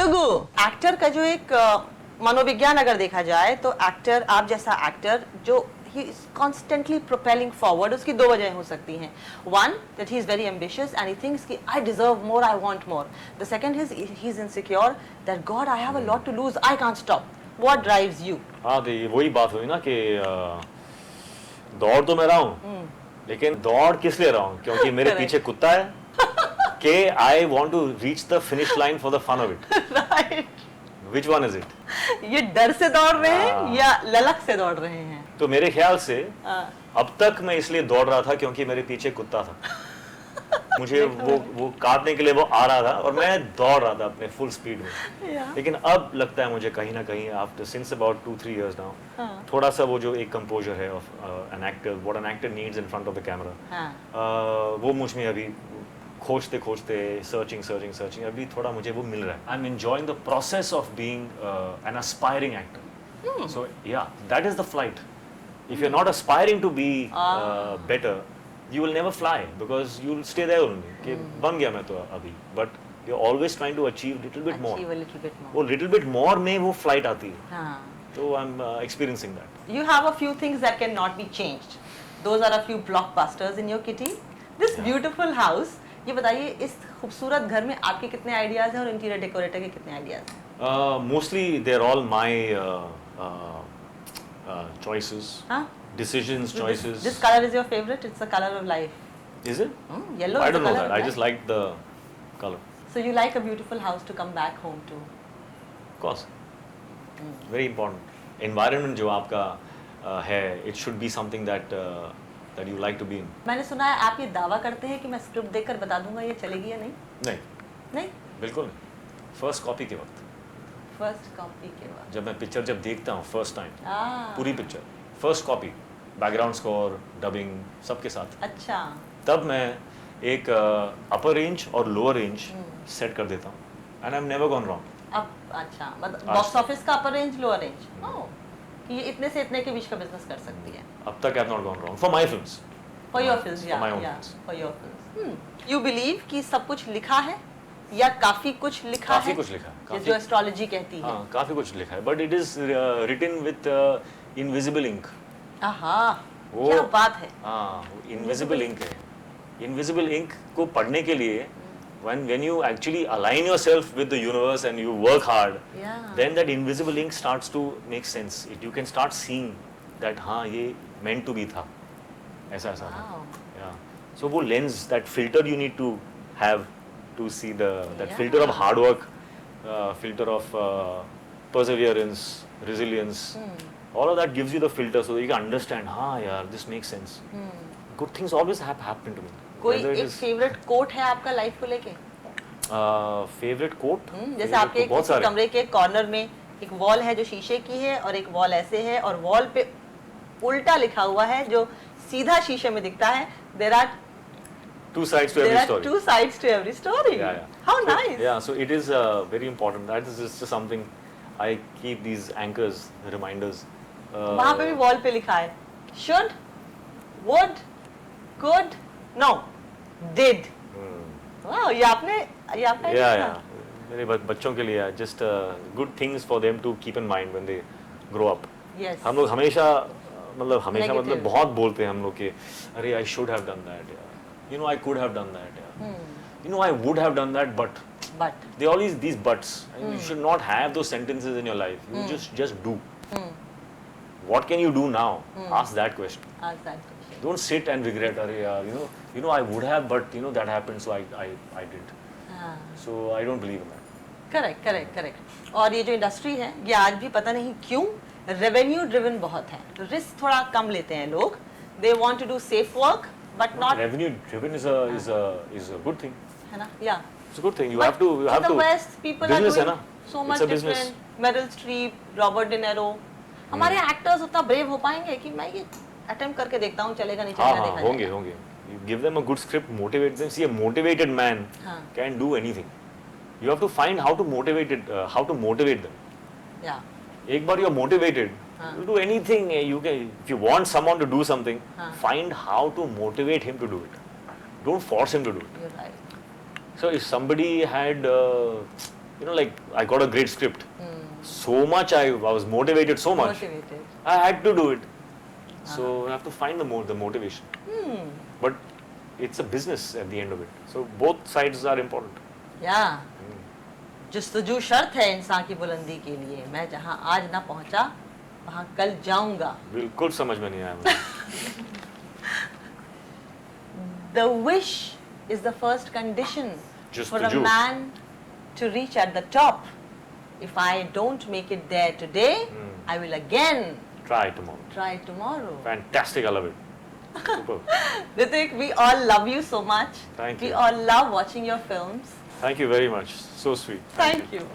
Telugu actor का जो एक मनोविज्ञान अगर देखा जाए तो एक्टर, आप जैसा एक्टर जो he is constantly propelling forward, उसकी दो वजह हो सकती हैं. One, that he is very ambitious and he thinks कि I deserve more, I want more. The second is he is insecure that God I have a lot to lose, I can't stop. What drives you? हाँ, तो ये वही बात हुई ना कि दौड़ तो मैं रहा हूँ, लेकिन दौड़ किस लिए रहा हूँ? क्योंकि मेरे पीछे कुत्ता है कि I want to reach the finish line for the fun of it. Right. Which one is it? ये डर से दौड़ रहे हैं या ललक से दौड़ रहे हैं? तो मेरे ख्याल से अब तक मैं इसलिए दौड़ रहा था क्योंकि मेरे पीछे कुत्ता था. मुझे वो काटने के लिए वो आ रहा था और मैं दौड़ रहा था अपने फुल स्पीड में. लेकिन अब लगता है मुझे कहीं ना कहीं after since about 2-3 years now थोड़ा सा वो जो एक कंपोजर है of an actor, what an actor needs in front of the camera, वो मुझ में अभी खोजते खोजते सर्चिंग अभी थोड़ा मुझे वो मिल रहा है. I am enjoying the process of being an aspiring actor. So yeah that is the flight. If you're not aspiring to be better, you will never fly because you'll stay there only. कि बन गया मैं तो अभी, but you're always trying to achieve little bit more. Achieve a little bit more. वो little bit more में वो flight आती है. हाँ. So I'm experiencing that. You have a few things that cannot be changed. Those are a few blockbusters in your kitty. This beautiful house. ये बताइए इस खूबसूरत घर में आपके कितने आइडियाज हैं और इंटीरियर डेकोरेटर के कितने आइडियाज हैं? Mostly they're all my choices, decisions, choices. This color is your favorite? It's the color of life. Is it? Yellow. I is don't the know color that. of I life. just like the color. So you like a beautiful house to come back home to? Of course. Very important. Environment जो आपका है, it should be something that that you like to be in. मैंने सुना है आप ये दावा करते हैं कि मैं स्क्रिप्ट देखकर बता दूंगा ये चलेगी या नहीं? नहीं. नहीं? बिल्कुल नहीं. फर्स्ट कॉपी के वक्त. फर्स्ट कॉपी के बाद जब मैं पिक्चर जब देखता हूँ फर्स्ट टाइम, पूरी Ah. Picture first copy, background score, dubbing सबके साथ, अच्छा. तब मैं एक अपर रेंज और लोअर रेंज सेट कर देता हूँ and I am never gone wrong. अब अच्छा मतलब बॉक्स ऑफिस का अपर रेंज लोअर रेंज. ओह. कि ये इतने से इतने के बीच का बिजनेस कर सकती है. अब तक I have not gone wrong for my films. For your films, For my own yeah, films. for your films. You believe कि सब कुछ लिखा है या काफी कुछ लिखा काफी है? कुछ लिखा है. ये काफी, जो एस्ट्रोलॉजी कहती है. हाँ, काफी कुछ लिखा है, but it is written with invisible ink. आहा. वो क्या बात है. हाँ, इनविजिबल इंक है. इनविजिबल इंक को पढ़ने के लिए when you actually align yourself with the universe and you work hard, Yeah. then that invisible ink starts to make sense. You can start seeing that हाँ ये meant to be था, ऐसा था. Wow. Yeah. So वो lens, that filter you need to have to see that filter of hard work, filter of perseverance, resilience. All of that gives you the filter so that you can understand. हाँ यार, this makes sense. Good things always have happened to me. कोई Whether it एक is favourite coat है आपका life को लेके? Favourite coat, जैसे आपके किसी कमरे के कॉर्नर में एक वॉल है जो शीशे की है और एक वॉल ऐसे है और वॉल पे उल्टा लिखा हुआ है जो सीधा शीशे में दिखता है. There are two sides to every story. two sides to every story. Yeah, yeah. How So, nice. Yeah, so it is very important. That is just something I keep these anchors, reminders. वहाँ पे भी wall पे लिखा है should, would, could, no, did. वाह, ये आपने Yeah, yeah. मेरे बच्चों के लिए just good things for them to keep in mind when they grow up. Yes. हम लोग हमेशा Negative. मतलब बहुत बोलते हैं हम लोग कि अरे I should have done that, yeah. You know I could have done that, yeah. You know I would have done that, but But they always these buts. You should not have those sentences in your life. You just do. What can you do now? Ask that question. ask that question. Don't sit and regret. अरे यार, you know I would have, but that happened, so I did. हाँ. So I don't believe in that. Correct. और ये जो industry है ये आज भी पता नहीं क्यों रेवेन्यू ड्रिवन बहुत है. रिस्क थोड़ा कम लेते हैं लोग. They want to do safe work but not. Revenue driven is a good thing. है ना? या It's a good thing. You have to. West people are business है doing ना? so It's much a business. different. Meryl Streep, Robert De Niro. हमारे actors उतना brave हो पाएंगे कि मैं ये अटेम्प्ट करके देखता हूँ चलेगा नहीं हाँ चलेगा हाँ देखा होंगे होंगे. You give them a good script, motivate them. See, a motivated man हाँ. can do anything. You have to find how to motivate them. या एक बार you're motivated, you do anything. You can, if you want someone to do something, find how to motivate him to do it. Don't force him to do it. you're right. So if somebody had you know, like I got a great script. So much I was motivated so much. Motivated. I had to do it. So I have to find the motivation. But it's a business at the end of it. So both sides are important. Yeah. जस्तजू शर्त है इंसान की बुलंदी के लिए, मैं जहाँ आज ना पहुँचा वहाँ कल जाऊंगा. बिल्कुल समझ में नहीं आया मुझे. The wish is the first condition for a man to reach at the top. If I don't make it there today, I will again try tomorrow. Try tomorrow. Fantastic, I love it. Super. Ritik, we all love you so much. Thank you. We all love watching your films. Thank you very much. So sweet. Thank you.